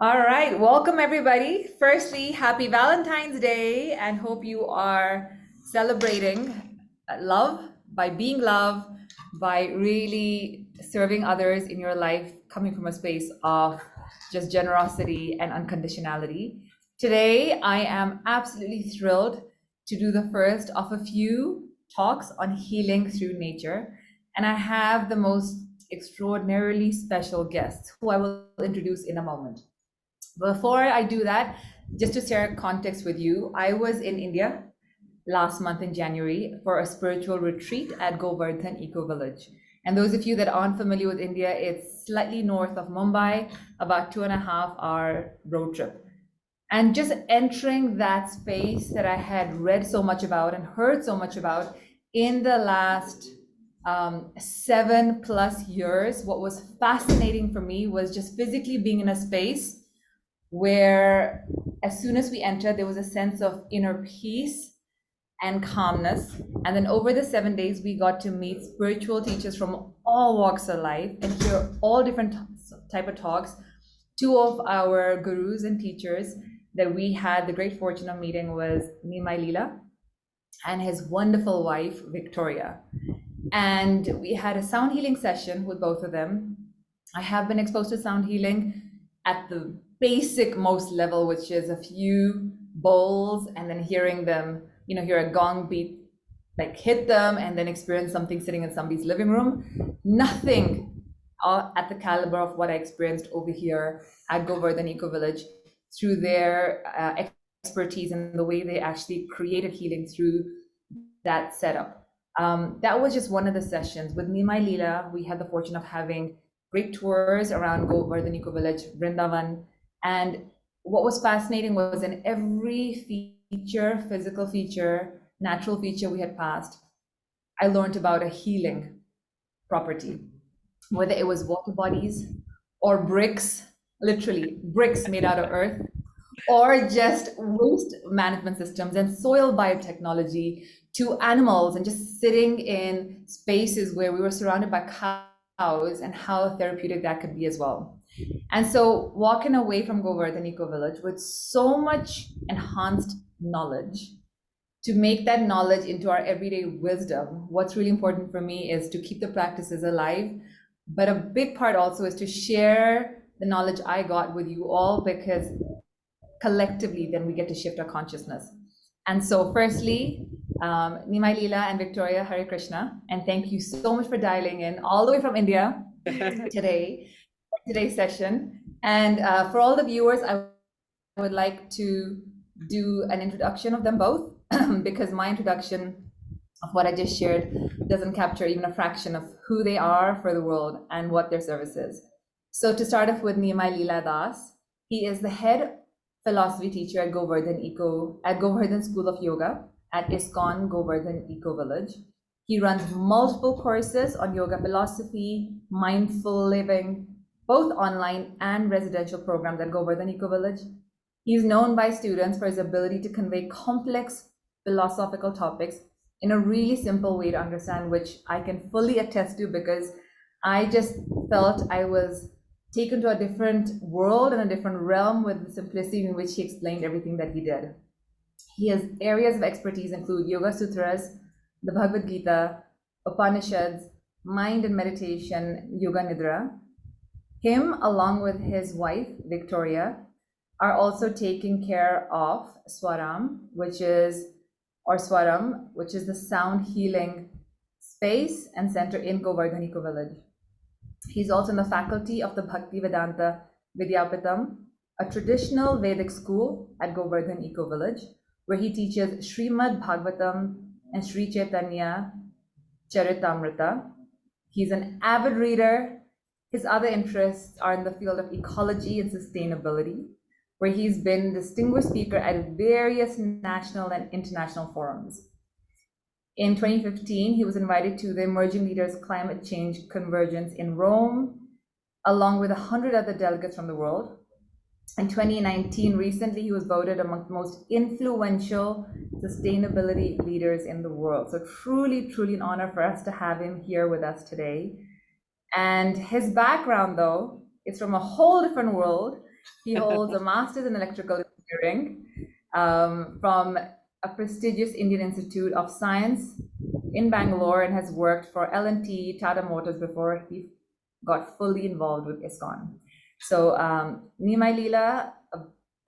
All right, welcome everybody. Firstly, happy Valentine's Day and hope you are celebrating love by being love, by really serving others in your life, coming from a space of just generosity and unconditionality. Today, I am absolutely thrilled to do the first of a few talks on healing through nature. And I have the most extraordinarily special guests who I will introduce in a moment. Before I do that, just to share context with you, I was in India last month in January for a spiritual retreat at Govardhan Ecovillage. And those of you that aren't familiar with India, it's slightly north of Mumbai, about 2.5 hour road trip. And just entering that space that I had read so much about and heard so much about in the last 7+ years, what was fascinating for me was just physically being in a space where as soon as we entered, there was a sense of inner peace and calmness. And then over the 7 days, we got to meet spiritual teachers from all walks of life and hear all different type of talks. Two of our gurus and teachers that we had the great fortune of meeting was Nimai Lila and his wonderful wife, Victoria. And we had a sound healing session with both of them. I have been exposed to sound healing at the basic most level, which is a few bowls and then hearing them, hear a gong beat, like hit them and then experience something sitting in somebody's living room. Nothing at the caliber of what I experienced over here at Govardhan Ecovillage through their expertise and the way they actually created healing through that setup. That was just one of the sessions. With Nimai Lila, we had the fortune of having great tours around Govardhan Ecovillage, Vrindavan. And what was fascinating was in every feature, physical feature, natural feature we had passed, I learned about a healing property, whether it was water bodies or bricks, literally bricks made out of earth, or just waste management systems and soil biotechnology, to animals and just sitting in spaces where we were surrounded by cows and how therapeutic that could be as well. And so walking away from Govardhan Ecovillage with so much enhanced knowledge, to make that knowledge into our everyday wisdom, what's really important for me is to keep the practices alive. But a big part also is to share the knowledge I got with you all, because collectively then we get to shift our consciousness. And so firstly, Nimai Lila and Victoria, Hare Krishna, and thank you so much for dialing in all the way from India today's session. And for all the viewers, I would like to do an introduction of them both because my introduction of what I just shared doesn't capture even a fraction of who they are for the world and what their service is. So to start off with Nimai Lila Das, he is the head philosophy teacher at Govardhan School of Yoga at ISKCON Govardhan Ecovillage. He runs multiple courses on yoga philosophy, mindful living, both online and residential programs at Govardhan Ecovillage. He's known by students for his ability to convey complex philosophical topics in a really simple way to understand, which I can fully attest to because I just felt I was taken to a different world and a different realm with the simplicity in which he explained everything that he did. His areas of expertise include Yoga Sutras, the Bhagavad Gita, Upanishads, mind and meditation, Yoga Nidra. Him, along with his wife, Victoria, are also taking care of Swaram, which is the sound healing space and center in Govardhan Ecovillage. He's also in the faculty of the Bhaktivedanta Vidyapitam, a traditional Vedic school at Govardhan Ecovillage, where he teaches Srimad Bhagavatam and Sri Chaitanya Charitamrita. He's an avid reader. His other interests are in the field of ecology and sustainability, where he's been distinguished speaker at various national and international forums. In 2015, he was invited to the Emerging Leaders Climate Change Convergence in Rome, along with 100 other delegates from the world. In 2019, recently, he was voted among the most influential sustainability leaders in the world. So truly, truly an honor for us to have him here with us today. And his background, though, is from a whole different world. He holds a master's in electrical engineering from a prestigious Indian Institute of Science in Bangalore, and has worked for L&T, Tata Motors before he got fully involved with ISKCON. So Nimai Lila,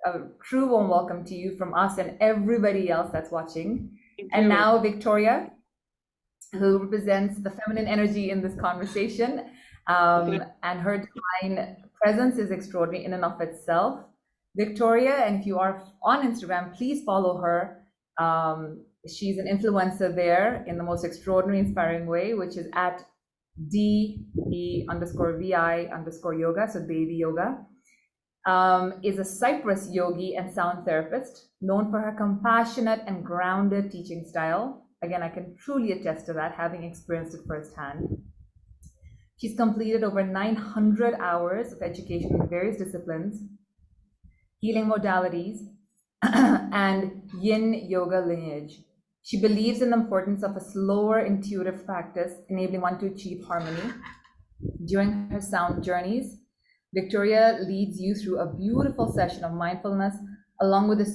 a true warm welcome to you from us and everybody else that's watching. And now Victoria, who represents the feminine energy in this conversation. And her divine presence is extraordinary in and of itself. Victoria, and if you are on Instagram, please follow her. She's an influencer there in the most extraordinary, inspiring way, which is at DE_VI_yoga, so Devi Yoga. Is a Cyprus yogi and sound therapist, known for her compassionate and grounded teaching style. Again, I can truly attest to that, having experienced it firsthand. She's completed over 900 hours of education in various disciplines, healing modalities, and yin yoga lineage. She believes in the importance of a slower, intuitive practice, enabling one to achieve harmony. During her sound journeys, Victoria leads you through a beautiful session of mindfulness, along with the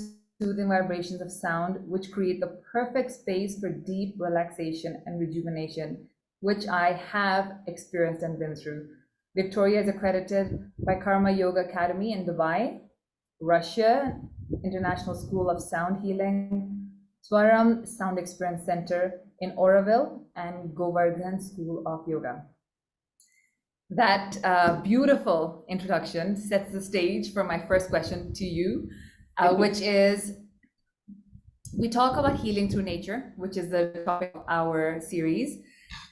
soothing vibrations of sound, which create the perfect space for deep relaxation and rejuvenation, which I have experienced and been through. Victoria is accredited by Karma Yoga Academy in Dubai, Russia, International School of Sound Healing, Swaram Sound Experience Center in Oroville, and Govardhan School of Yoga. That beautiful introduction sets the stage for my first question to you, which is, we talk about healing through nature, which is the topic of our series.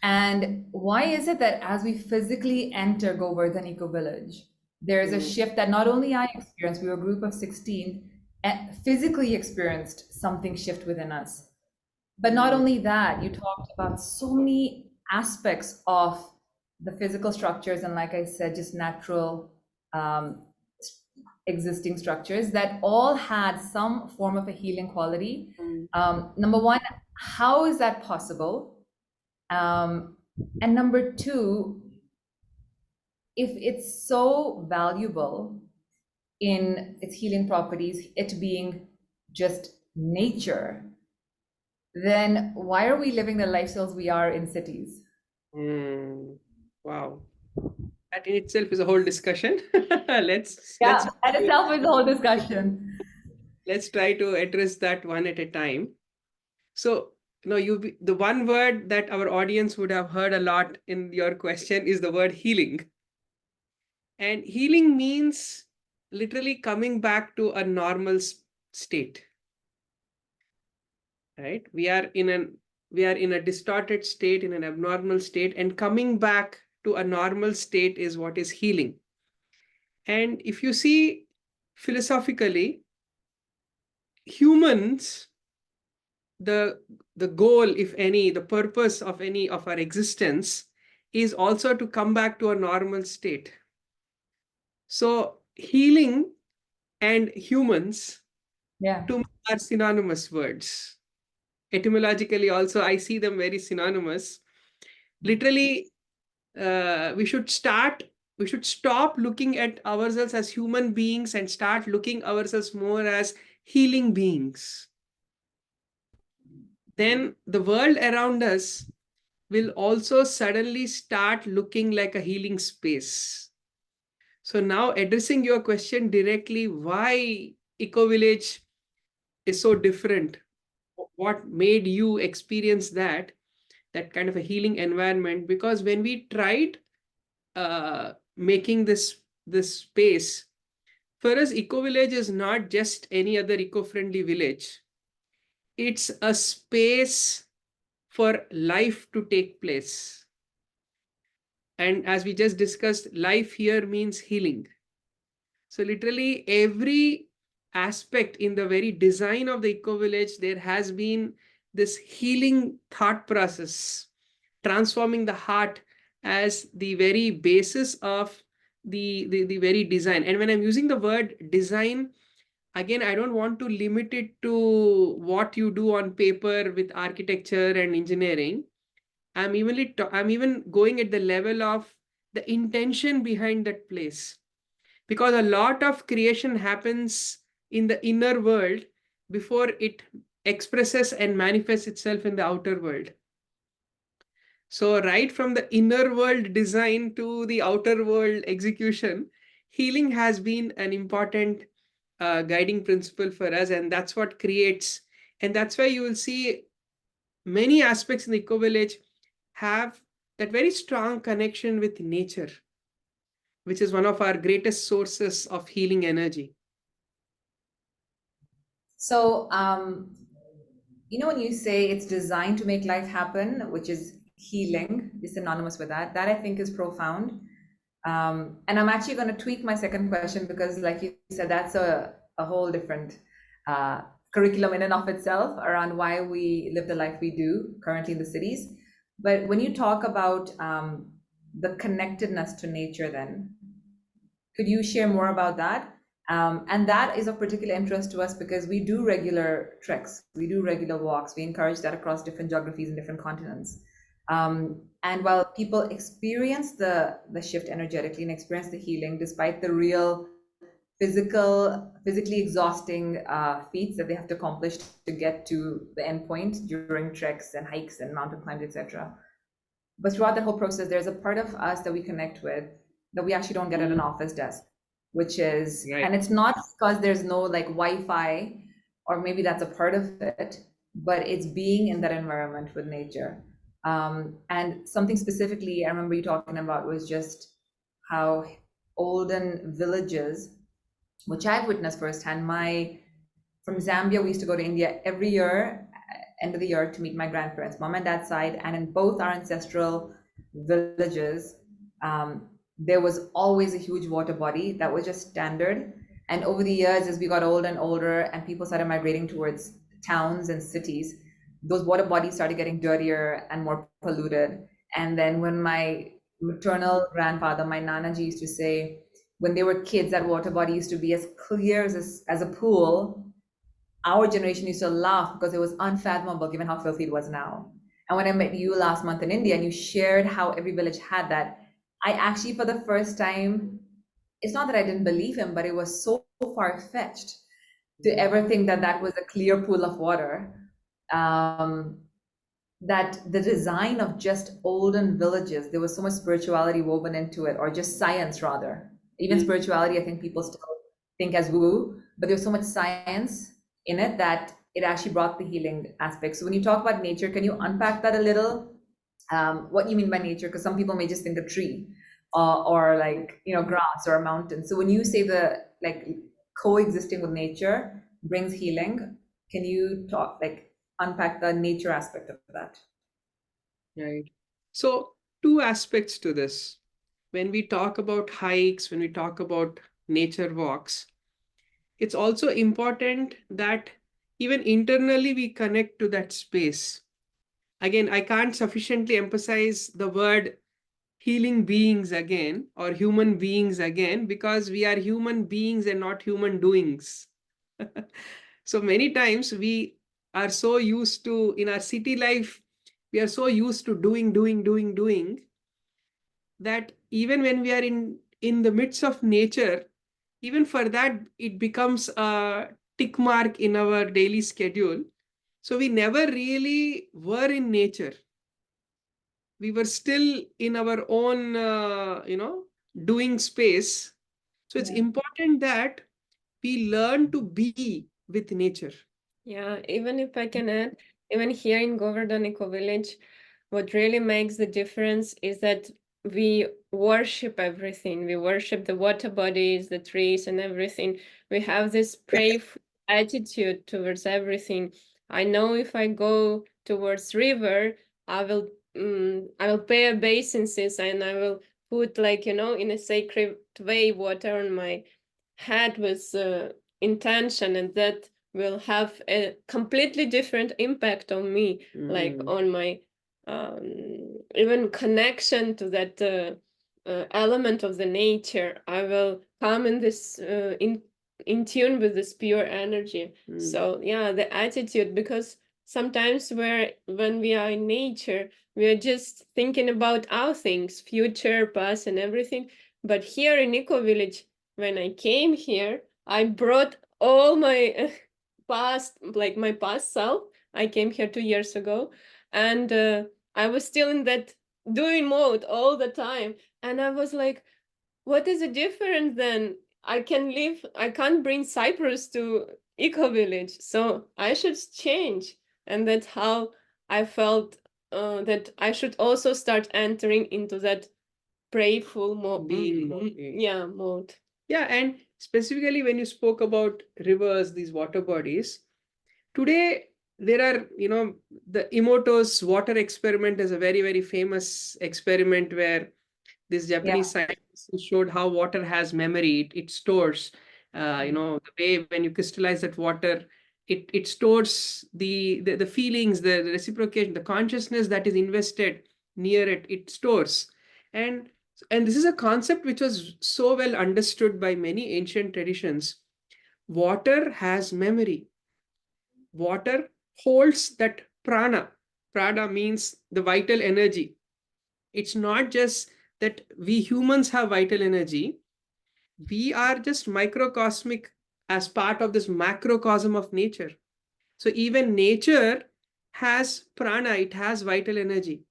And why is it that as we physically enter Govardhan Ecovillage, there's a shift that not only I experienced, we were a group of 16, physically experienced something shift within us. But not only that, you talked about so many aspects of the physical structures, and like I said, just natural existing structures that all had some form of a healing quality. Number one, how is that possible? And number two, if it's so valuable in its healing properties, it being just nature, then why are we living the lifestyles we are in cities? Wow. That in itself is a whole discussion. That itself is a whole discussion. Let's try to address that one at a time. So, the one word that our audience would have heard a lot in your question is the word healing. And healing means literally coming back to a normal state. Right? We are in a distorted state, in an abnormal state, and coming back to a normal state is what is healing. And if you see philosophically, humans, the goal, if any, the purpose of any of our existence is also to come back to a normal state. So healing and humans to me are synonymous words. Etymologically also, I see them very synonymous. Literally, we should stop looking at ourselves as human beings and start looking ourselves more as healing beings. Then the world around us will also suddenly start looking like a healing space. So now, addressing your question directly, why Ecovillage is so different? What made you experience that kind of a healing environment? Because when we tried making this space, for us, Ecovillage is not just any other eco-friendly village. It's a space for life to take place. And as we just discussed, life here means healing. So literally every aspect in the very design of the Ecovillage, there has been this healing thought process, transforming the heart as the very basis of the very design. And when I'm using the word design, again, I don't want to limit it to what you do on paper with architecture and engineering. I'm even going at the level of the intention behind that place. Because a lot of creation happens in the inner world before it expresses and manifests itself in the outer world. So, right from the inner world design to the outer world execution, healing has been an important guiding principle for us, and that's what creates. And that's why you will see many aspects in the eco village have that very strong connection with nature, which is one of our greatest sources of healing energy. So, when you say it's designed to make life happen, which is healing, is synonymous with that, that I think is profound. And I'm actually going to tweak my second question because, like you said, that's a whole different curriculum in and of itself around why we live the life we do currently in the cities. But when you talk about the connectedness to nature, then could you share more about that? And that is of particular interest to us because we do regular treks, we do regular walks, we encourage that across different geographies and different continents. And while people experience the shift energetically and experience the healing, despite the real physically exhausting feats that they have to accomplish to get to the end point during treks and hikes and mountain climbs, etc. But throughout the whole process, there's a part of us that we connect with that we actually don't get at an office desk, which is, Right. and it's not because there's no like Wi-Fi, or maybe that's a part of it, but it's being in that environment with nature. And something specifically I remember you talking about was just how olden villages, which I've witnessed firsthand. From Zambia, we used to go to India every year, end of the year, to meet my grandparents, mom and dad's side, and in both our ancestral villages, there was always a huge water body that was just standard. And over the years, as we got older and older, and people started migrating towards towns and cities, those water bodies started getting dirtier and more polluted. And then when my maternal grandfather, my Nanaji, used to say, when they were kids, that water body used to be as clear as a pool. Our generation used to laugh because it was unfathomable given how filthy it was now. And when I met you last month in India and you shared how every village had that, I actually, for the first time, it's not that I didn't believe him, but it was so far-fetched to ever think that that was a clear pool of water. That the design of just olden villages, there was so much spirituality woven into it, or just science rather. Even spirituality, I think people still think as woo, but there's so much science in it that it actually brought the healing aspect. So when you talk about nature, can you unpack that a little? What you mean by nature? Because some people may just think a tree, or like grass or a mountain. So when you say the like coexisting with nature brings healing, can you unpack the nature aspect of that? Right. So, two aspects to this. When we talk about hikes, when we talk about nature walks, it's also important that even internally we connect to that space. Again, I can't sufficiently emphasize the word healing beings again, or human beings again, because we are human beings and not human doings. So many times we are so used to, in our city life, we are so used to doing, that even when we are in the midst of nature, even for that, it becomes a tick mark in our daily schedule. So we never really were in nature. We were still in our own, doing space. So it's important that we learn to be with nature. Yeah, even if I can add, even here in Govardhan Ecovillage, what really makes the difference is that we worship everything. We worship the water bodies, the trees, and everything. We have this prayerful attitude towards everything. I know if I go towards river, I will pay obeisances and I will put in a sacred way water on my head with intention, and that will have a completely different impact on me, like on my even connection to that element of the nature. I will come in this in tune with this pure energy. So yeah, the attitude, because sometimes when we are in nature, we're just thinking about our things, future, past, and everything. But here in Eco Village, when I came here, I brought all my past, like my past self. I came here 2 years ago, and I was still in that doing mode all the time. And I was like, what is the difference then? I can't bring Cyprus to Eco Village, so I should change. And that's how I felt that I should also start entering into that prayerful mode. Being mode. Yeah, mode. Yeah, and specifically when you spoke about rivers, these water bodies, today there are, the Emoto's water experiment is a very, very famous experiment where this Japanese scientist showed how water has memory. It stores, the way when you crystallize that water, it stores the feelings, the reciprocation, the consciousness that is invested near it. It stores, and this is a concept which was so well understood by many ancient traditions. Water has memory. Water holds that prana. Prana means the vital energy. It's not just that we humans have vital energy. We are just microcosmic as part of this macrocosm of nature. So even nature has prana, it has vital energy.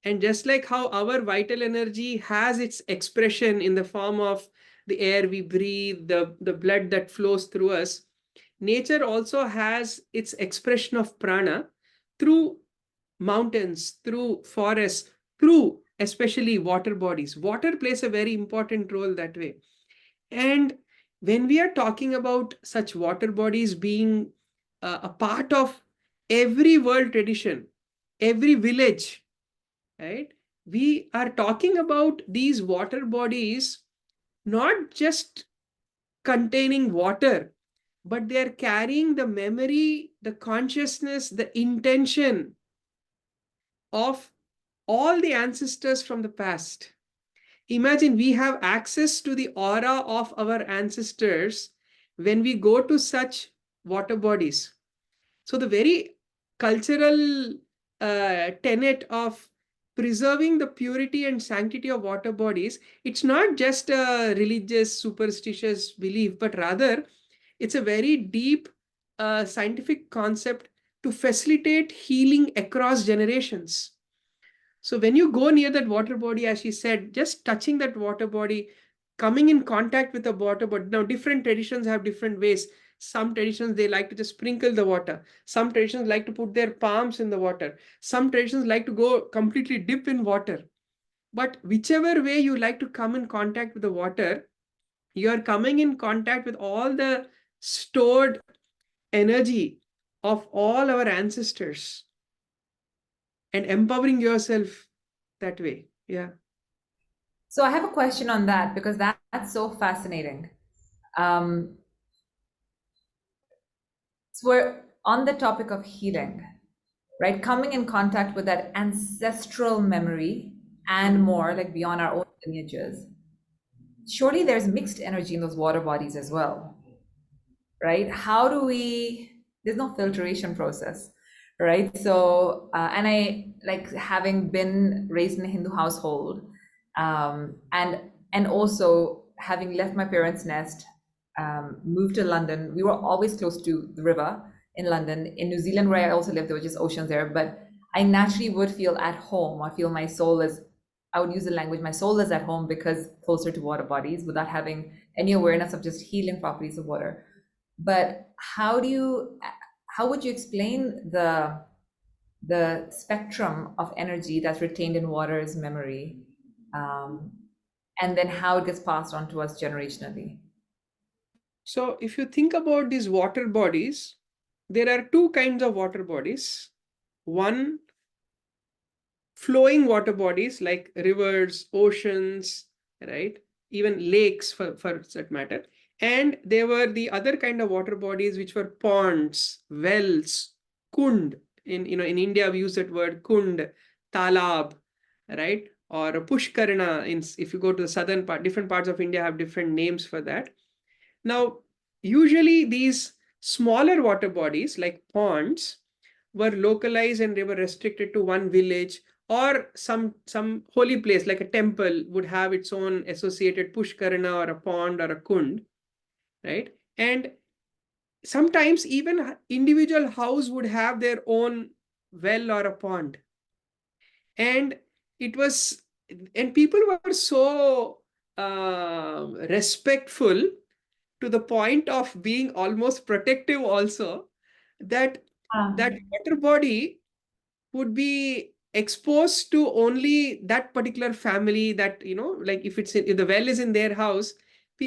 And just like how our vital energy has its expression in the form of the air we breathe, the blood that flows through us, nature also has its expression of prana through mountains, through forests, through especially water bodies. Water plays a very important role that way. And when we are talking about such water bodies being a part of every world tradition, every village, right? We are talking about these water bodies not just containing water, but they are carrying the memory, the consciousness, the intention of all the ancestors from the past. Imagine we have access to the aura of our ancestors when we go to such water bodies. So the very cultural tenet of preserving the purity and sanctity of water bodies, it's not just a religious, superstitious belief, but rather it's a very deep scientific concept to facilitate healing across generations. So when you go near that water body, as she said, just touching that water body, coming in contact with the water body. Now, different traditions have different ways. Some traditions, they like to just sprinkle the water. Some traditions like to put their palms in the water. Some traditions like to go completely dip in water. But whichever way you like to come in contact with the water, you are coming in contact with all the stored energy of all our ancestors and empowering yourself that way. Yeah. So I have a question on that because that's so fascinating. So we're on the topic of healing, right? Coming in contact with that ancestral memory and more, like beyond our own lineages. Surely there's mixed energy in those water bodies as well, right? How do we, there's no filtration process, right? So, and I, like, having been raised in a Hindu household, and also having left my parents' nest, moved to London, we were always close to the river in London. In New Zealand, where I also lived, there were just oceans there, but I naturally would feel at home. I feel my soul is, I would use the language, my soul is at home because closer to water bodies without having any awareness of just healing properties of water. But how would you explain the spectrum of energy that's retained in water's memory, and then how it gets passed on to us generationally? So if you think about these water bodies, there are two kinds of water bodies. One, flowing water bodies like rivers, oceans, right? Even lakes for that matter. And there were the other kind of water bodies which were ponds, wells, kund. In India we use that word kund, talab, right? Or pushkarana. If you go to the southern part, different parts of India have different names for that. Now, usually these smaller water bodies like ponds were localized and they were restricted to one village or some holy place like a temple would have its own associated pushkarana or a pond or a kund, right? And sometimes even individual house would have their own well or a pond. And it was, and people were so respectful, to the point of being almost protective also, that that water body would be exposed to only that particular family, that, like if if the well is in their house,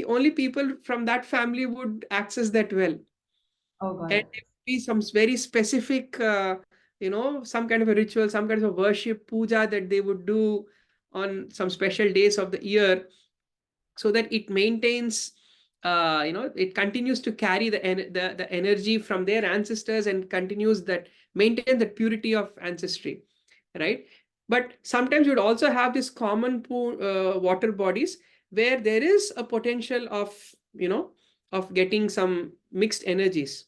only people from that family would access that well. Oh, got And it. there would be some very specific some kind of a ritual, some kind of a worship puja that they would do on some special days of the year, so that it maintains, it continues to carry the energy from their ancestors, and continues that, maintain that purity of ancestry, right? But sometimes you would also have this common water bodies, where there is a potential of, of getting some mixed energies.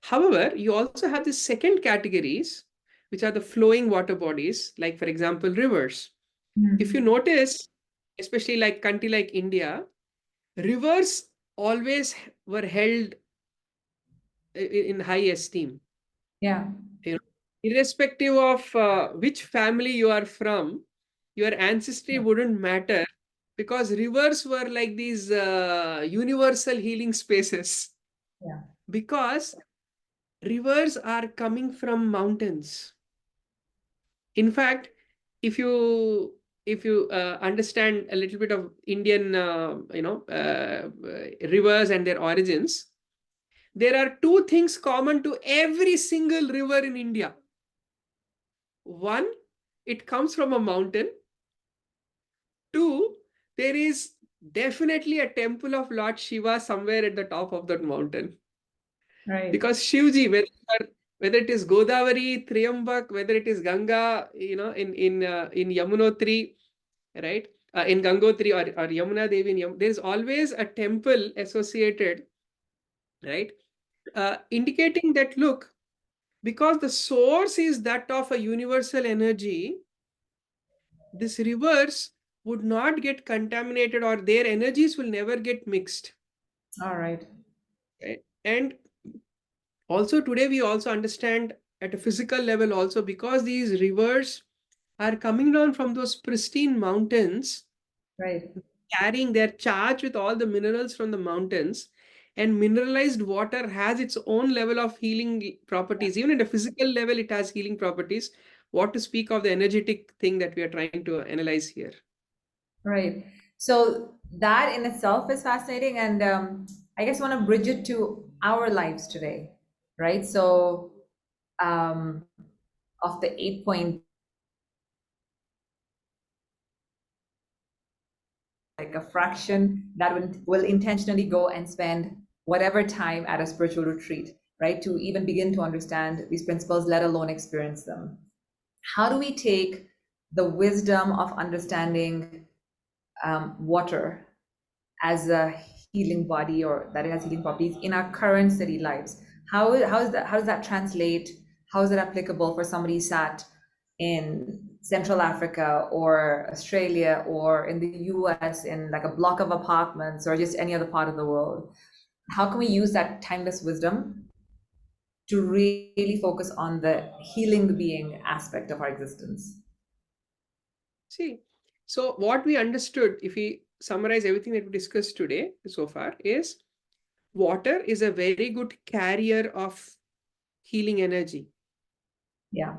However, you also have the second categories, which are the flowing water bodies, like for example rivers. If you notice, especially like country like India, rivers always were held in high esteem. Yeah. You know, irrespective of which family you are from, your ancestry wouldn't matter, because rivers were like these universal healing spaces. Yeah. Because rivers are coming from mountains. In fact, if you understand a little bit of Indian, rivers and their origins, there are two things common to every single river in India. One, it comes from a mountain. Two, there is definitely a temple of Lord Shiva somewhere at the top of that mountain. Right. Because Shivji, whether it is Godavari, Triambak, whether it is Ganga, in Yamunotri, right? In Gangotri or Yamuna Devi, there is always a temple associated, right? Indicating that, look, because the source is that of a universal energy, these rivers would not get contaminated, or their energies will never get mixed. All right. Right? And also today we also understand at a physical level also, because these rivers are coming down from those pristine mountains, Right. carrying their charge with all the minerals from the mountains, and mineralized water has its own level of healing properties. Even at a physical level it has healing properties, what to speak of the energetic thing that we are trying to analyze here. Right. So that in itself is fascinating. And I guess I want to bridge it to our lives today. Right. So um, of the 8 point, like a fraction that will intentionally go and spend whatever time at a spiritual retreat, right? To even begin to understand these principles, let alone experience them. How do we take the wisdom of understanding water as a healing body, or that it has healing properties, in our current city lives? How does that translate? How is it applicable for somebody sat in Central Africa or Australia or in the US in like a block of apartments or just any other part of the world? How can we use that timeless wisdom to really focus on the healing the being aspect of our existence? See, so what we understood, if we summarize everything that we discussed today so far, is water is a very good carrier of healing energy, Yeah.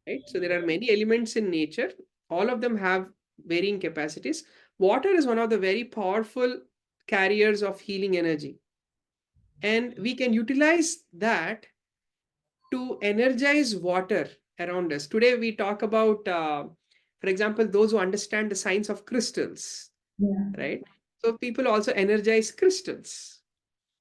right? So there are many elements in nature, all of them have varying capacities. Water is one of the very powerful carriers of healing energy, and we can utilize that to energize water around us. Today we talk about, for example, those who understand the science of crystals, Yeah. right? So people also energize crystals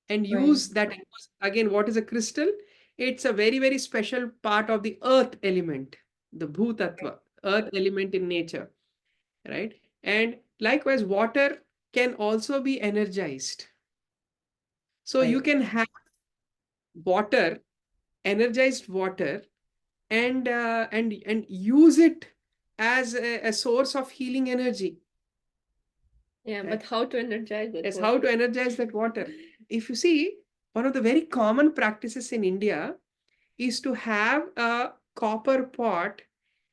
and Right. use that. Again, what is a crystal? It's a very, very special part of the earth element, the bhutattva, earth element in nature, right? And likewise, water can also be energized. So you Right. can have water, energized water, and use it as a source of healing energy. Yeah, but how to energize it? Yes, how to energize that water. If you see, one of the very common practices in India is to have a copper pot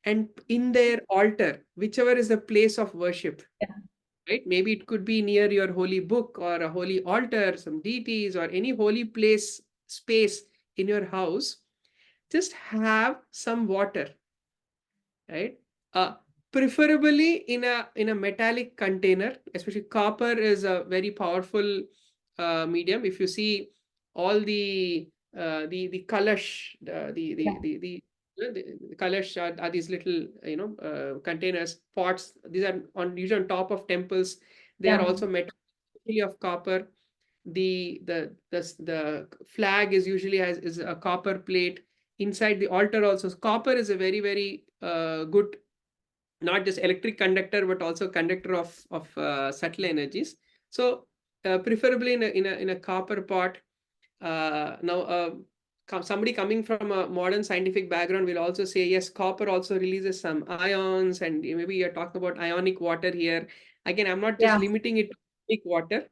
and in their altar, whichever is the place of worship, Yeah. right? Maybe it could be near your holy book or a holy altar, some deities, or any holy place space in your house. Just have some water, right? Preferably in a metallic container. Especially copper is a very powerful medium. If you see all the kalash, Yeah. the kalash are these little containers, pots. These are usually on top of temples. They are Yeah. also metal of copper. The flag is usually is a copper plate inside the altar. Also, copper is a very very good, not just electric conductor but also conductor of subtle energies. So preferably in a copper pot. Now somebody coming from a modern scientific background will also say yes, copper also releases some ions, and maybe you're talking about ionic water here. Again, I'm not just Yeah. limiting it to ionic water.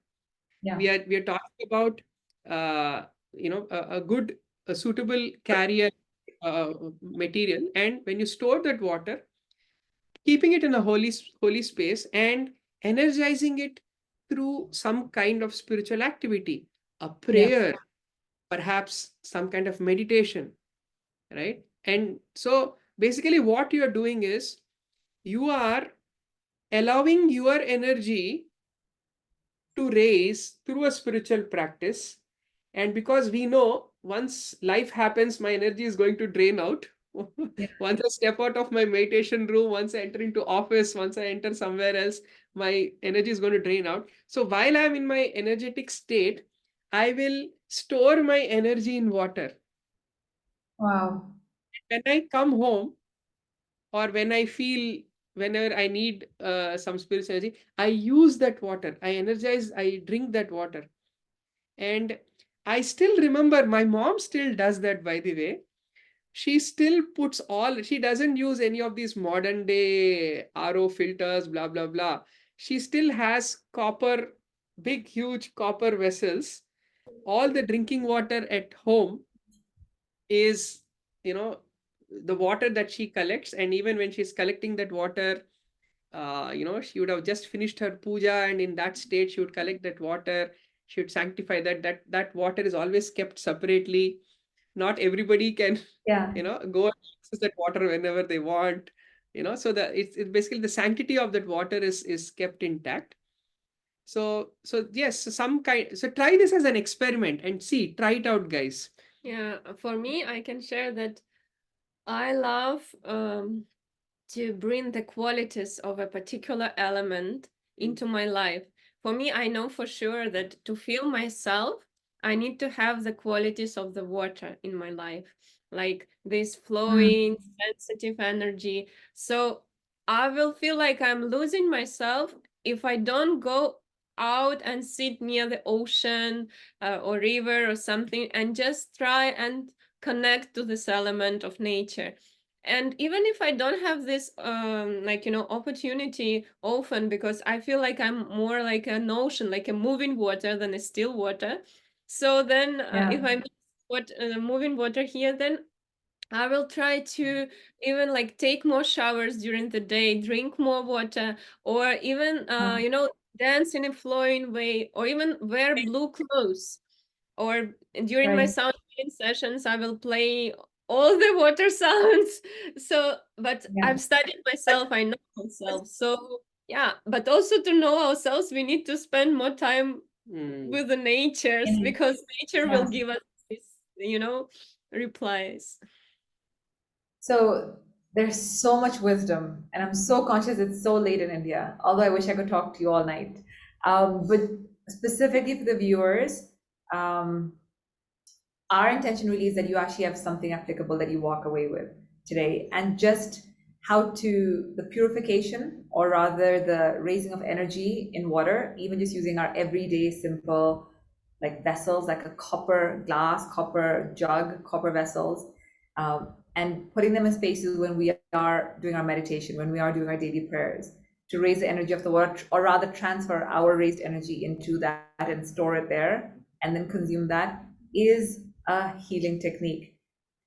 Yeah. We are talking about a good, a suitable carrier material, and when you store that water, keeping it in a holy space and energizing it through some kind of spiritual activity, a Yeah. prayer, perhaps some kind of meditation, right? And so basically what you are doing is you are allowing your energy to raise through a spiritual practice. And because we know once life happens, my energy is going to drain out. Yeah. Once I step out of my meditation room, once I enter into office, once I enter somewhere else, my energy is going to drain out. So while I'm in my energetic state, I will store my energy in water. Wow. When I come home, or when I feel, whenever I need some spiritual energy, I use that water. I energize, I drink that water. And I still remember my mom still does that, by the way. She still puts all, she doesn't use any of these modern day RO filters, blah, blah, blah. She still has copper, big, huge copper vessels. All the drinking water at home is, you know, the water that she collects. And even when she's collecting that water, she would have just finished her puja, and in that state, she would collect that water. She would sanctify that water is always kept separately. Not everybody can, Yeah. go and access that water whenever they want. So it's basically the sanctity of that water is kept intact. So yes, so try this as an experiment and see, try it out, guys. Yeah, for me, I can share that I love to bring the qualities of a particular element into my life. For me, I know for sure that to feel myself, I need to have the qualities of the water in my life, like this Mm. flowing, sensitive energy. So I will feel like I'm losing myself if I don't go out and sit near the ocean or river or something and just try and connect to this element of nature. And even if I don't have this opportunity often, because I feel like I'm more like an ocean, like a moving water than a still water. So then Yeah. if I miss moving water here, then I will try to even like take more showers during the day, drink more water, or even Yeah. dance in a flowing way, or even wear blue clothes. Or during my Right. sound healing sessions, I will play all the water sounds. So, but Yeah. I've studied But myself, I know myself. So, yeah, but also to know ourselves, we need to spend more time Mm. with the natures, in, because nature will yeah. give us this, replies. So there's so much wisdom, and I'm so conscious it's so late in India, although I wish I could talk to you all night. But specifically for the viewers, um, our intention really is that you actually have something applicable that you walk away with today, and just how to the purification, or rather the raising of energy in water, even just using our everyday simple like vessels, like a copper glass, copper jug, copper vessels. and putting them in spaces when we are doing our meditation, when we are doing our daily prayers, to raise the energy of the water, or rather transfer our raised energy into that and store it there and then consume that, is a healing technique.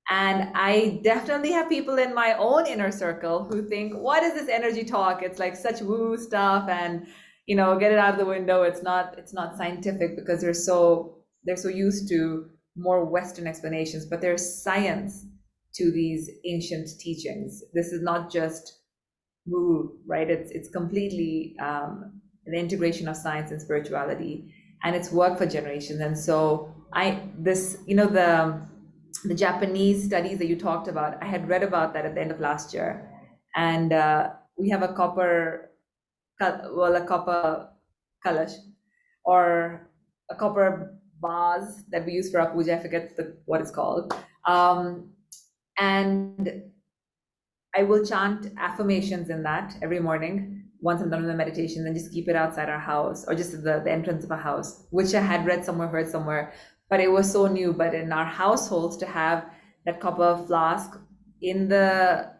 And I definitely have people in my own inner circle who think, what is this energy talk? It's like such woo stuff, and get it out of the window. It's not scientific, because they're so used to more Western explanations, but there's science to these ancient teachings. This is not just woo, right? It's completely an integration of science and spirituality, and it's worked for generations. And so the Japanese studies that you talked about, I had read about that at the end of last year. And we have a copper kalash, or a copper vase that we use for our puja. I forget what it's called. And I will chant affirmations in that every morning once I'm done with the meditation, and just keep it outside our house, or just the entrance of a house, which I had read somewhere, heard somewhere, but it was so new. But in our households, to have that copper flask in the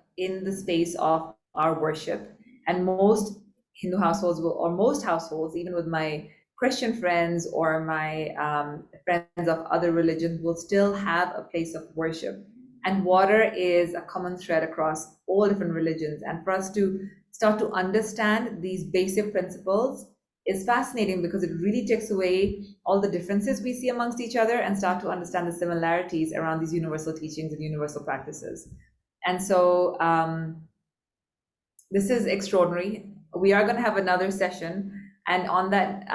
space of our worship. And most Hindu households will, or most households, even with my Christian friends or my friends of other religions, will still have a place of worship. And water is a common thread across all different religions. And for us to start to understand these basic principles is fascinating, because it really takes away all the differences we see amongst each other and start to understand the similarities around these universal teachings and universal practices. And so this is extraordinary. We are going to have another session. And on that,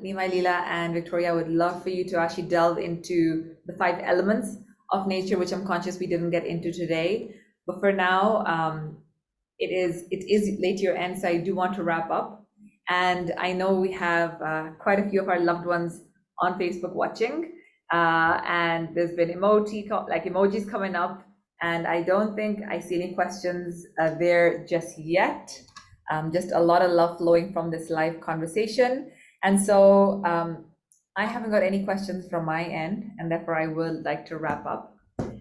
Nimai Lila and Victoria, I would love for you to actually delve into the 5 elements of nature, which I'm conscious we didn't get into today. But for now, it is late to your end, so I do want to wrap up. And I know we have quite a few of our loved ones on Facebook watching, and there's been emojis coming up, and I don't think I see any questions there just yet. Just a lot of love flowing from this live conversation. And so I haven't got any questions from my end, and therefore I would like to wrap up.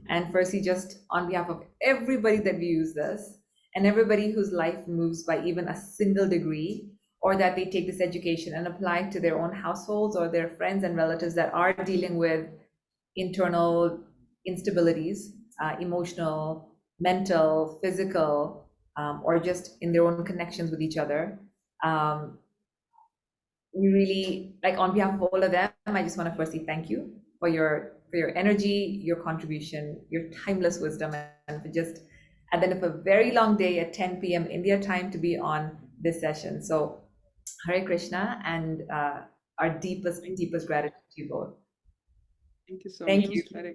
And firstly, just on behalf of everybody that views this, and everybody whose life moves by even a single degree, or that they take this education and apply it to their own households or their friends and relatives that are dealing with internal instabilities, emotional, mental, physical, or just in their own connections with each other. We really, on behalf of all of them, I just want to firstly thank you for your energy, your contribution, your timeless wisdom, and for just at the end of a very long day at 10 p.m. India time to be on this session. So Hare Krishna, and our deepest gratitude to you both. Thank you so Thank much. you. Hare